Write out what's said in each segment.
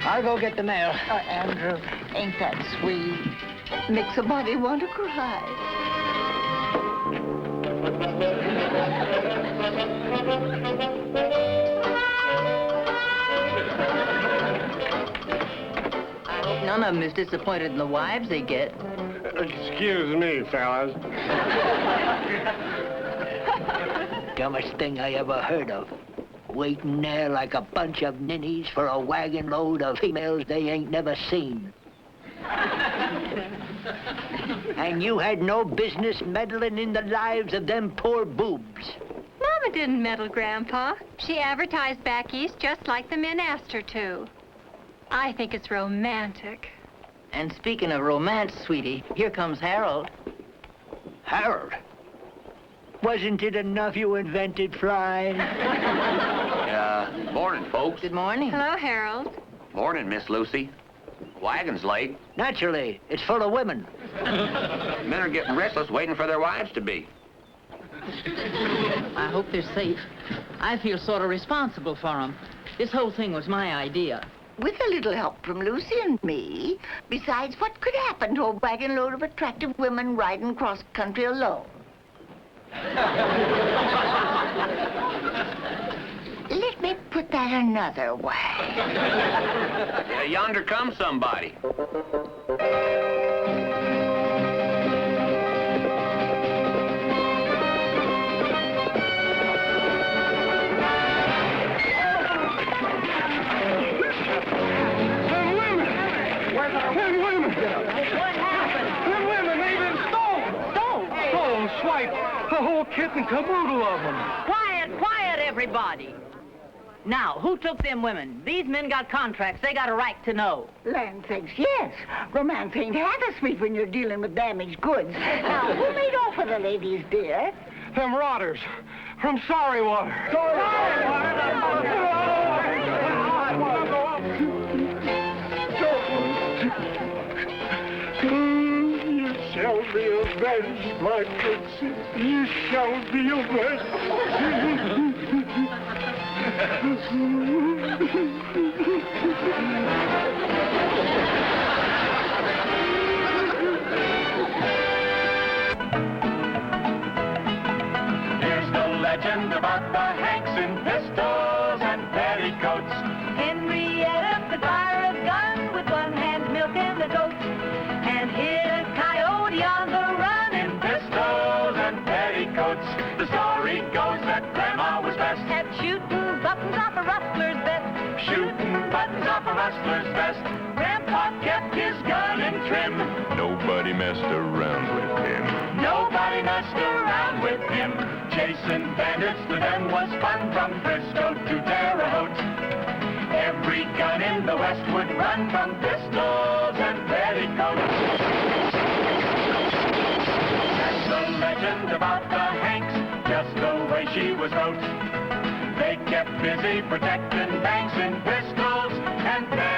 I'll go get the mail. Oh, Andrew, ain't that sweet? Makes a body want to cry. I hope none of them is disappointed in the wives they get. Excuse me, fellas. Dumbest thing I ever heard of. Waiting there like a bunch of ninnies for a wagon load of females they ain't never seen. And you had no business meddling in the lives of them poor boobs. Mama didn't meddle, Grandpa. She advertised back east just like the men asked her to. I think it's romantic. And speaking of romance, sweetie, here comes Harold. Harold? Wasn't it enough you invented flying? Morning, folks. Good morning. Hello, Harold. Morning, Miss Lucy. Wagon's late. Naturally, it's full of women. Men are getting restless waiting for their wives to be. I hope they're safe. I feel sort of responsible for them. This whole thing was my idea. With a little help from Lucy and me. Besides, what could happen to a wagon load of attractive women riding cross-country alone? Let me put that another way. Yonder comes somebody. A whole kit and caboodle of them. Quiet, quiet, everybody. Now, who took them women? These men got contracts. They got a right to know. Land sakes, yes. Romance ain't half as sweet when you're dealing with damaged goods. Now, who made off with the ladies, dear? Them rotters from Sorrywater. You shall be avenged, my princess. You shall be avenged. Here's the legend about the Hanks in pistols and petticoats. Henrietta could fire a gun with one hand milking the goat and hit a coyote on the run In pistols and petticoats, the story goes that Grandma was best at shooting buttons off a rustler's vest. shooting buttons off a rustler's vest. Grandpa kept his gun in trim. Nobody messed around with him. Nobody messed around with him. Chasing bandits to them was fun from Frisco to Terre Haute. Every gun in the West would run from pistols and petticoats. That's the legend about the Hanks, just the way she was wrote. They kept busy protecting banks in pistols and petticoats.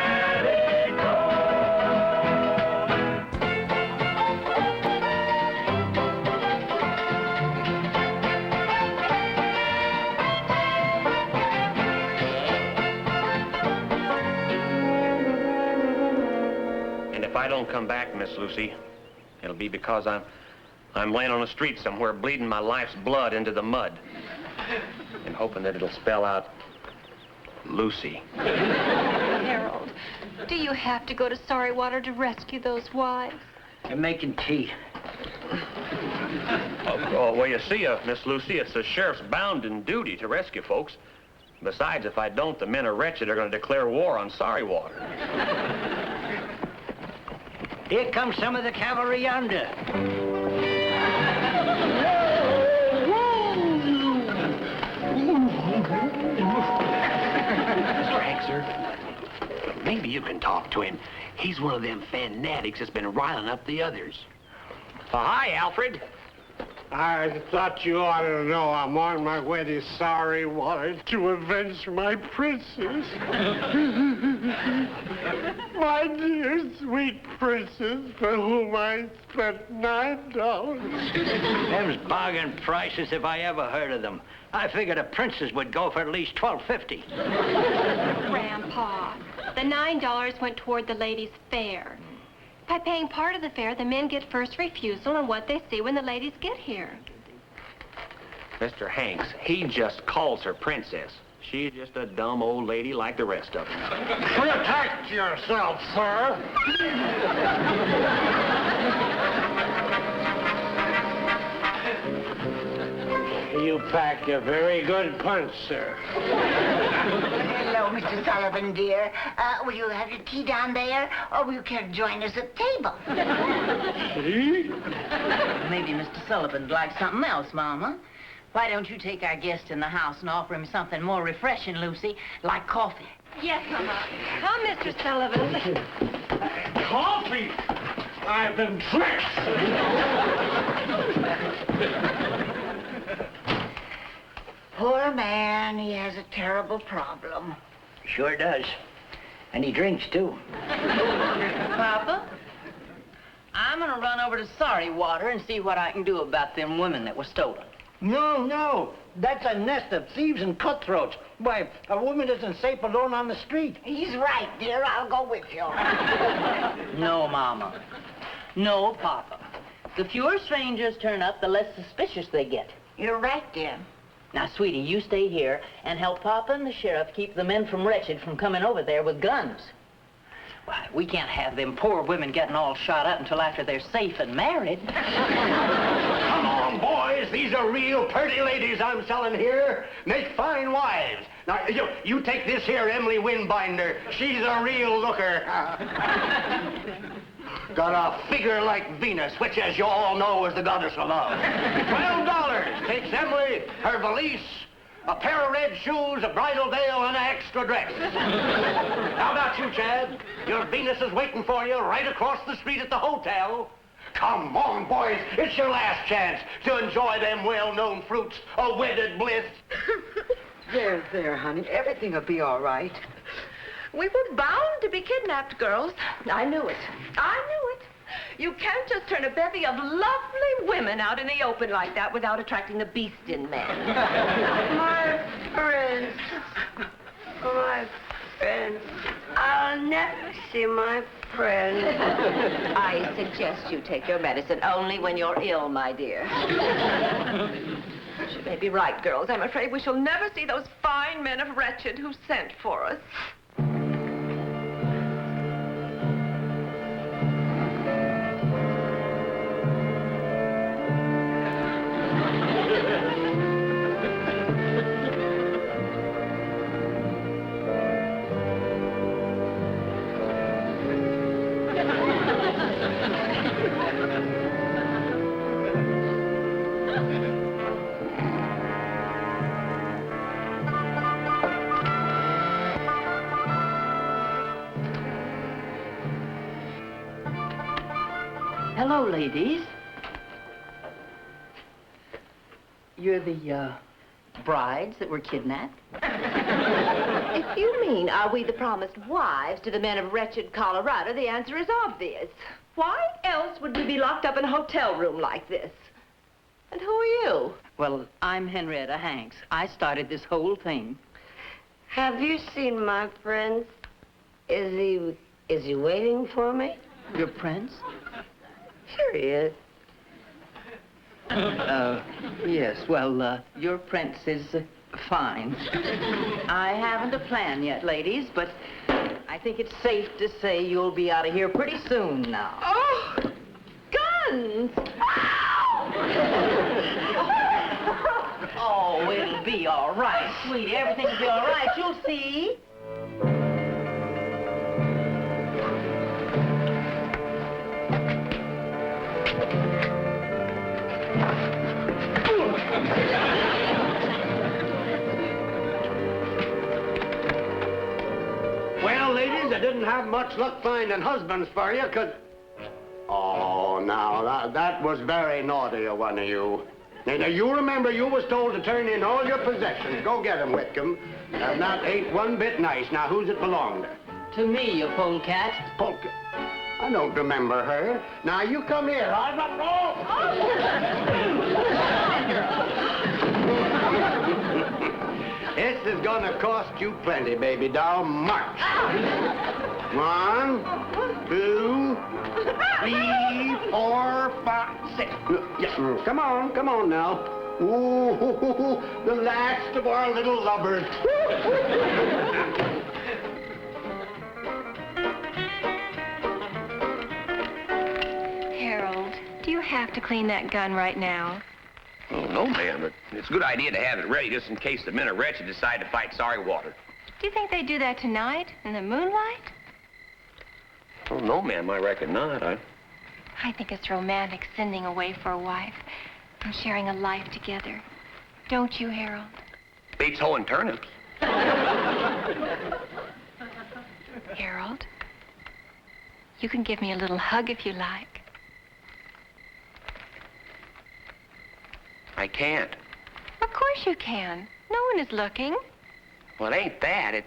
And if I don't come back, Miss Lucy, it'll be because I'm laying on the street somewhere bleeding my life's blood into the mud and hoping that it'll spell out Lucy. Harold, do you have to go to Sorrywater to rescue those wives? I'm making tea. Well, you see, Miss Lucy, it's the sheriff's bounden duty to rescue folks. Besides, if I don't, the men of Wretched are going to declare war on Sorrywater. Here comes some of the cavalry yonder. Mr. Hank, sir, maybe you can talk to him. He's one of them fanatics that's been riling up the others. Hi, Alfred. I thought you ought to know I'm on my way to Sorrywater to avenge my princess. my dear sweet princess, for whom I spent $9. Them's bargain prices if I ever heard of them. I figured a princess would go for at least $12.50. Grandpa, the $9 went toward the ladies' fare. By paying part of the fare, the men get first refusal on what they see when the ladies get here. Mr. Hanks, he just calls her princess. She's just a dumb old lady like the rest of them. Protect yourself, sir. You packed a very good punch, sir. Hello, Mr. Sullivan, dear. Will you have your tea down there, or will you care to join us at table? Tea? Maybe Mr. Sullivan'd like something else, Mama. Why don't you take our guest in the house and offer him something more refreshing, Lucy, like coffee? Yes, Mama. Come, Mr. Sullivan. Coffee? I've been tricked. Poor man, he has a terrible problem. Sure does. And he drinks, too. Papa, I'm gonna run over to Sorry Water and see what I can do about them women that were stolen. No. That's a nest of thieves and cutthroats. Why, a woman isn't safe alone on the street. He's right, dear. I'll go with you. No, Mama. No, Papa. The fewer strangers turn up, the less suspicious they get. You're right, dear. Now, sweetie, you stay here and help Papa and the sheriff keep the men from Wretched from coming over there with guns. Why, we can't have them poor women getting all shot up until after they're safe and married. Come on, boys. These are real pretty ladies I'm selling here. Make fine wives. Now, you take this here Emily Windbinder. She's a real looker. Got a figure like Venus, which, as you all know, is the goddess of love. $12 takes Emily, her valise, a pair of red shoes, a bridal veil, and an extra dress. How about you, Chad? Your Venus is waiting for you right across the street at the hotel. Come on, boys. It's your last chance to enjoy them well-known fruits of wedded bliss. There, honey. Everything will be all right. We were bound to be kidnapped, girls. I knew it. You can't just turn a bevy of lovely women out in the open like that without attracting the beast in men. My friends. I'll never see my friends. I suggest you take your medicine only when you're ill, my dear. She may be right, girls. I'm afraid we shall never see those fine men of Wretched who sent for us. Hello, ladies. You're the, brides that were kidnapped? If you mean, are we the promised wives to the men of Wretched Colorado, the answer is obvious. Why else would we be locked up in a hotel room like this? And who are you? Well, I'm Henrietta Hank. I started this whole thing. Have you seen my prince? Is he waiting for me? Your prince? Sure he is. Yes, well, your prince is fine. I haven't a plan yet, ladies, but I think it's safe to say you'll be out of here pretty soon now. Oh, guns! Oh, it'll be all right, sweetie. Everything will be all right. You'll see. Well, ladies, I didn't have much luck finding husbands for you, 'cause... Oh, now, that was very naughty of one of you. Now, you remember you was told to turn in all your possessions. Go get 'em, Whitcomb. And that ain't one bit nice. Now, who's it belong to? To me, you polecat. Polka. I don't remember her. Now, you come here. I'm not wrong. This is gonna cost you plenty, baby doll. March. 1, 2, 3, 4, 5, 6. Yes. Come on now. Ooh, the last of our little lovers. Harold, do you have to clean that gun right now? Oh, no, ma'am, but it's a good idea to have it ready just in case the men of Wretched decide to fight sorry water. Do you think they do that tonight, in the moonlight? Oh, no, ma'am, I reckon not. I think it's romantic sending away for a wife and sharing a life together. Don't you, Harold? Beats hoeing turnips. Harold, you can give me a little hug if you like. I can't. Of course you can. No one is looking. Well, it ain't that.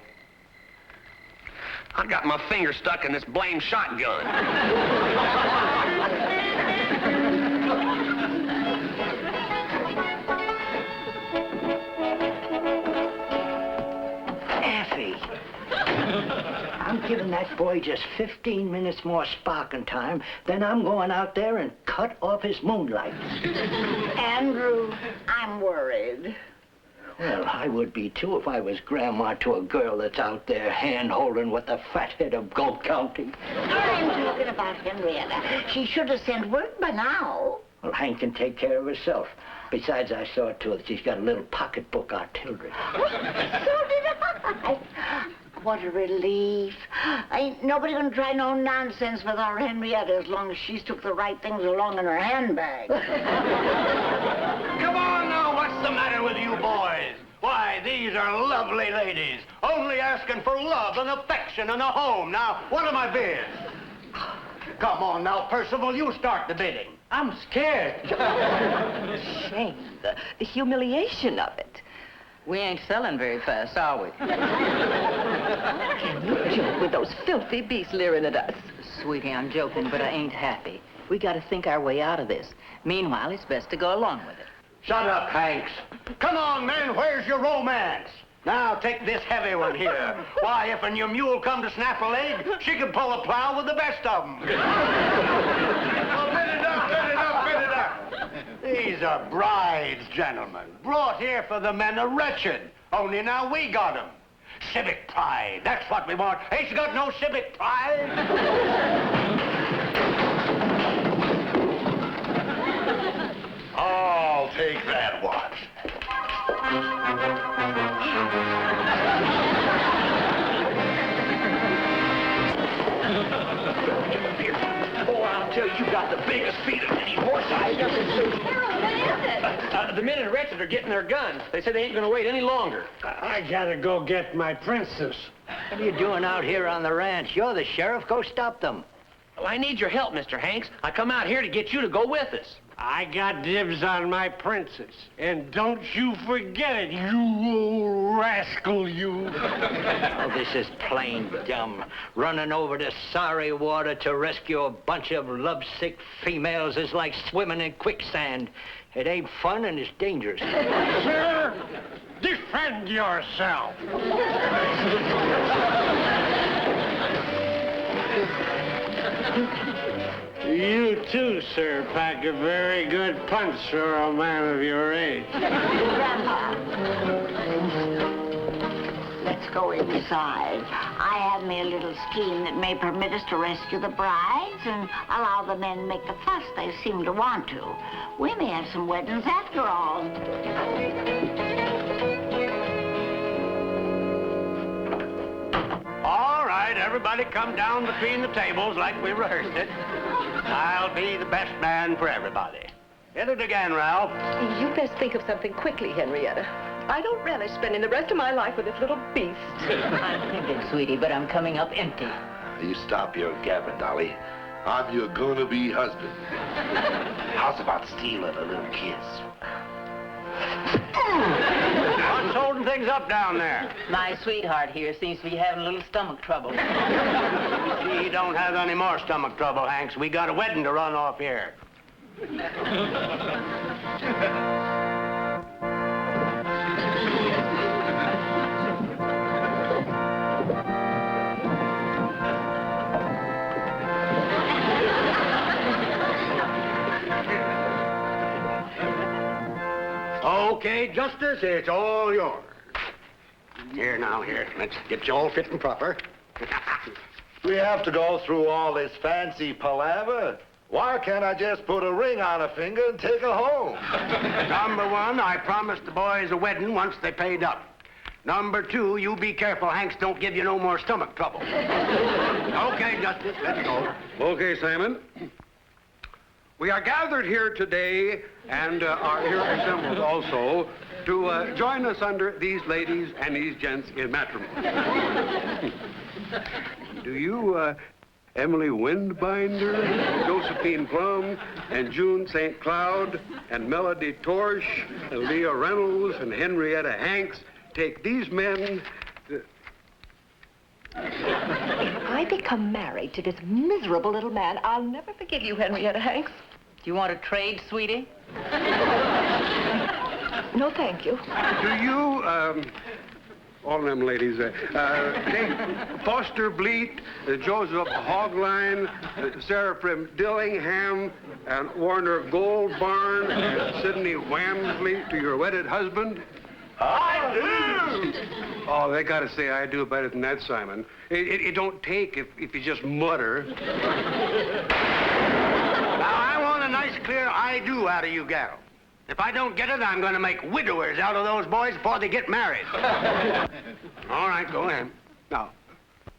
I got my finger stuck in this blame shotgun. Effie, I'm giving that boy just 15 minutes more sparking time, then I'm going out there and cut off his moonlight. Andrew, I'm worried. Well, I would be, too, if I was grandma to a girl that's out there hand-holding with the fathead of Gulf County. I'm talking about Henrietta. She should have sent word by now. Well, Hank can take care of herself. Besides, I saw, too, that she's got a little pocketbook artillery. So did I. What a relief. Ain't nobody gonna try no nonsense with our Henrietta as long as she's took the right things along in her handbag. Come on now, what's the matter with you boys? Why, these are lovely ladies, only asking for love and affection and a home. Now, what am I bid? Come on now, Percival, you start the bidding. I'm scared. The shame, the humiliation of it. We ain't selling very fast, are we? Can you joke with those filthy beasts leering at us? Sweetie, I'm joking, but I ain't happy. We gotta think our way out of this. Meanwhile, it's best to go along with it. Shut up, Hanks. Come on, men, where's your romance? Now, take this heavy one here. Why, if your mule come to snap a leg, she could pull a plow with the best of them. Well, bid it up, bid it up, bid it up. These are brides, gentlemen, brought here for the men of Wretched. Only now we got them. Civic pride, that's what we want. Ain't you got no civic pride? I'll take that watch. Oh, I'll tell you, you got the biggest feet of any horse I've ever seen. Harold, what is it? The men in Wretched are getting their guns. They said they ain't gonna wait any longer. I gotta go get my princess. What are you doing out here on the ranch? You're the sheriff. Go stop them. Well, I need your help, Mr. Hanks. I come out here to get you to go with us. I got dibs on my princess. And don't you forget it, you old rascal, you. Oh, this is plain dumb. Running over to sorry water to rescue a bunch of lovesick females is like swimming in quicksand. It ain't fun and it's dangerous. Sir, defend yourself. You too, sir, pack a very good punch for a man of your age. Grandpa, let's go inside. I have me a little scheme that may permit us to rescue the brides and allow the men to make the fuss they seem to want to. We may have some weddings after all. All right, everybody come down between the tables like we rehearsed it. I'll be the best man for everybody. Hit it again, Ralph. You best think of something quickly, Henrietta. I don't relish spending the rest of my life with this little beast. I'm thinking, sweetie, but I'm coming up empty. You stop your gabbing, Dolly. I'm your gonna-be husband. How's about stealing a little kiss? What's holding things up down there? My sweetheart here seems to be having a little stomach trouble. She don't have any more stomach trouble, Hanks. We got a wedding to run off here. Okay, Justice, it's all yours. Here now, here. Let's get you all fit and proper. We have to go through all this fancy palaver. Why can't I just put a ring on a finger and take her home? Number one, I promised the boys a wedding once they paid up. Number two, you be careful Hanks don't give you no more stomach trouble. Okay, Justice, let's go. Okay, Simon. We are gathered here today and are here assembled also to join us under these ladies and these gents in matrimony. Do you, Emily Windbinder, Josephine Plum, and June St. Cloud, and Melody Torsch, and Leah Reynolds, and Henrietta Hanks take these men to... If I become married to this miserable little man, I'll never forgive you, Henrietta Hanks. Do you want to trade, sweetie? No, thank you. Do you, all of them ladies, take Foster Bleat, Joseph Hogline, Sarah Prim Dillingham, and Warner Goldbarn, and Sidney Wamsley to your wedded husband? I do! Oh, they gotta say I do better than that, Simon. It don't take if you just mutter. Now, I want a nice, clear I do out of you, gal. If I don't get it, I'm going to make widowers out of those boys before they get married. All right, go ahead. Now,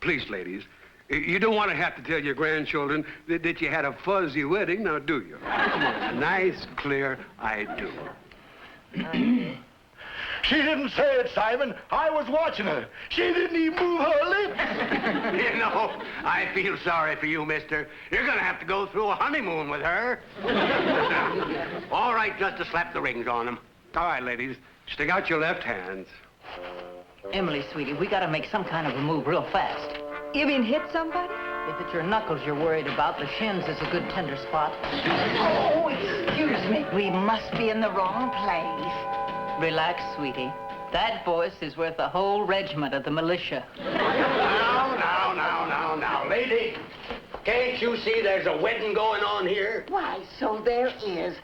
please, ladies, you don't want to have to tell your grandchildren that you had a fuzzy wedding, now do you? Come on, nice, clear I do. She didn't say it, Simon. I was watching her. She didn't even move her lips. You know, I feel sorry for you, mister. You're going to have to go through a honeymoon with her. All right, just to slap the rings on them. All right, ladies, stick out your left hands. Emily, sweetie, we got to make some kind of a move real fast. You mean hit somebody? If it's your knuckles you're worried about, the shins is a good tender spot. Oh, excuse me. We must be in the wrong place. Relax, sweetie. That voice is worth a whole regiment of the militia. Now, lady. Can't you see there's a wedding going on here? Why, so there is.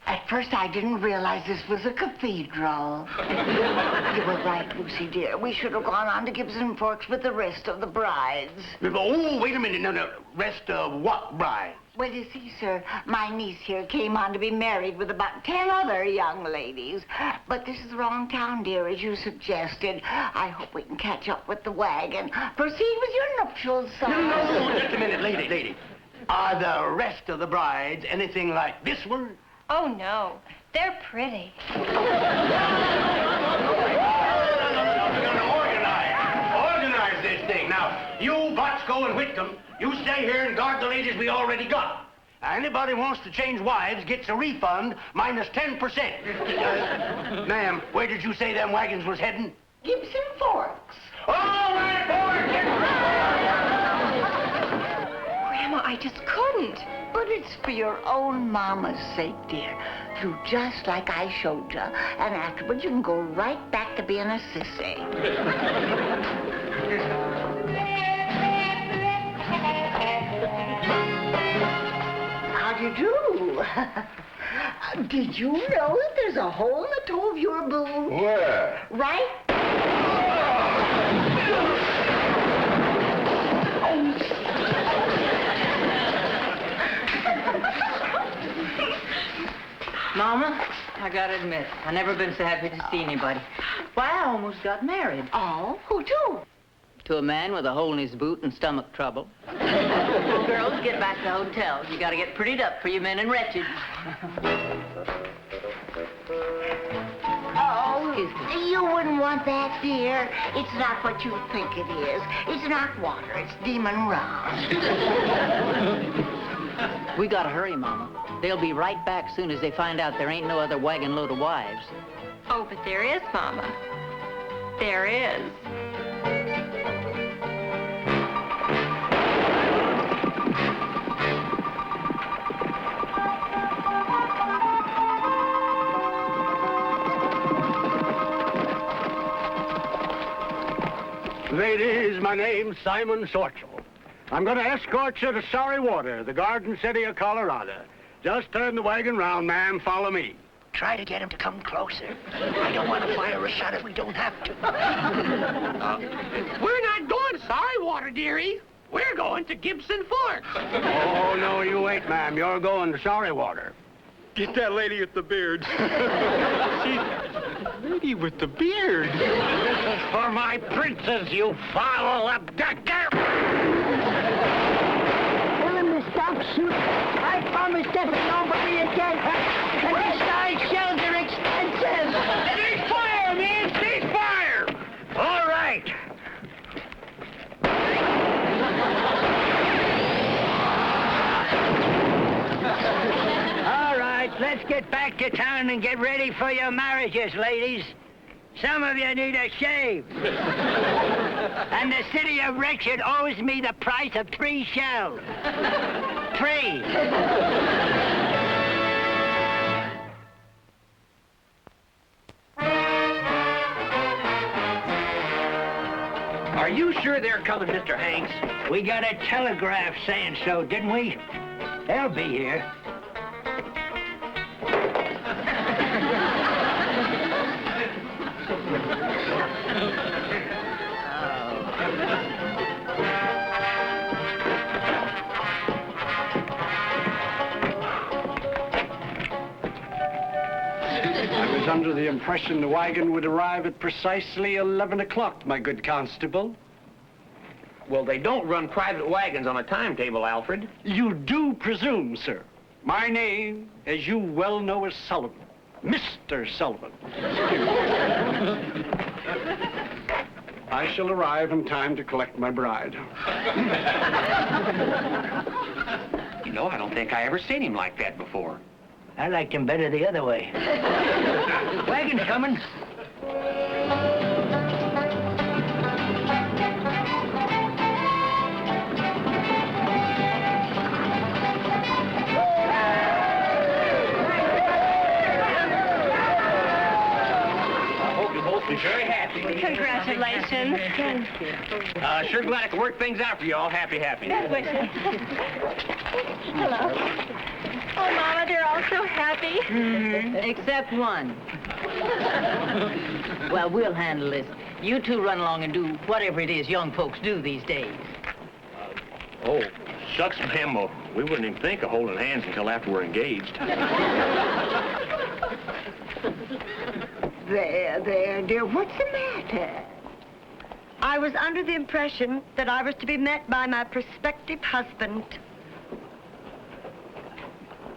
At first, I didn't realize this was a cathedral. You were right, Lucy, dear. We should have gone on to Gibson Forks with the rest of the brides. Oh, wait a minute. No. Rest of what bride? Well, you see, sir, my niece here came on to be married with about 10 other young ladies. But this is the wrong town, dear, as you suggested. I hope we can catch up with the wagon. Proceed with your nuptials, son. No, just a minute, lady. Are the rest of the brides anything like this one? Oh, no. They're pretty. Organize this thing. Now, you, Botsko, and Whitcomb, you stay here and guard the ladies we already got. Anybody wants to change wives gets a refund minus 10%. Ma'am, where did you say them wagons was heading? Gibson Forks. All right, boys, get Grandma, I just couldn't. But it's for your own mama's sake, dear. Do just like I showed you, and afterwards you can go right back to being a sissy. How do you do? Did you know that there's a hole in the toe of your boot? Where? Right? Mama, I gotta admit, I've never been so happy to see anybody. Why, I almost got married. Oh, who to? To a man with a hole in his boot and stomach trouble. Girls, get back to the hotel. You gotta get prettied up for your men in Wretched. Oh, you wouldn't want that, dear. It's not what you think it is. It's not water. It's demon rum. We gotta hurry, Mama. They'll be right back soon as they find out there ain't no other Wagonload of Wives. Oh, but there is, Mama. There is. Ladies, my name's Simon Sorchel. I'm going to escort you to Sorry Water, the Garden City of Colorado. Just turn the wagon round, ma'am. Follow me. Try to get him to come closer. I don't want to fire a shot if we don't have to. We're not going to Sorry Water, dearie. We're going to Gibson Forks. Oh, no, you ain't, ma'am. You're going to Sorry Water. Get that lady with the beard. Lady with the beard. This is for my princess, you foul abductor! Tell him to stop shooting. I promised that nobody again. And these nice shells are expensive. Cease fire, man! Cease fire! All right. All right, let's get back to town and get ready for your marriages, ladies. Some of you need a shave. And the city of Wretched owes me the price of 3 shells. 3. Are you sure they're coming, Mr. Hanks? We got a telegraph saying so, didn't we? They'll be here. I was under the impression the wagon would arrive at precisely 11 o'clock, my good constable. Well, they don't run private wagons on a timetable, Alfred. You do presume, sir. My name, as you well know, is Sullivan. Mr. Sullivan. I shall arrive in time to collect my bride. You know, I don't think I ever seen him like that before. I liked him better the other way. Wagon's coming. Be very happy. Congratulations. Thank you. Sure glad I could work things out for you all. Happy. Hello. Oh, Mama, they're all so happy. Except one. Well, we'll handle this. You two run along and do whatever it is young folks do these days. Oh, shucks, ma'am. We wouldn't even think of holding hands until after we're engaged. There, dear. What's the matter? I was under the impression that I was to be met by my prospective husband.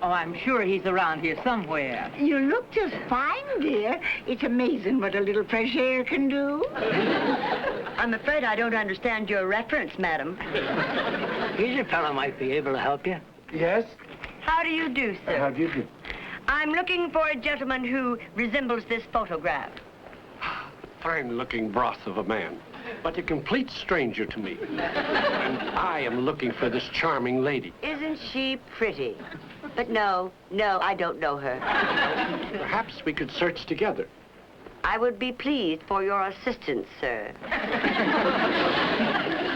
Oh, I'm sure he's around here somewhere. You look just fine, dear. It's amazing what a little fresh air can do. I'm afraid I don't understand your reference, madam. Here's a fellow might be able to help you. Yes? How do you do, sir? How do you do? I'm looking for a gentleman who resembles this photograph. Fine-looking broth of a man, but a complete stranger to me. And I am looking for this charming lady. Isn't she pretty? But no, I don't know her. Perhaps we could search together. I would be pleased for your assistance, sir.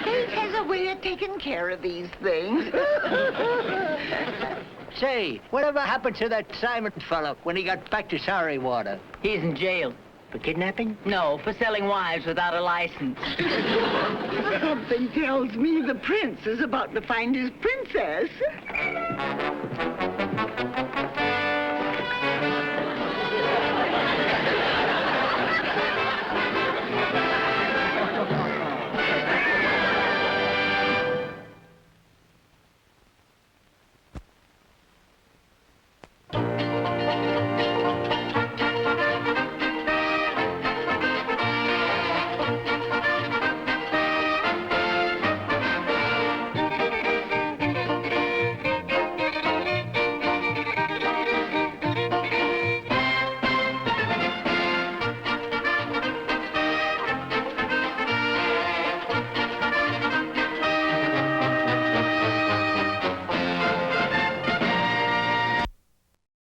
Fate has a way of taking care of these things. Say, whatever happened to that Simon fellow when he got back to Sorry Water? He's in jail. For kidnapping? No, for selling wives without a license. Something tells me the prince is about to find his princess.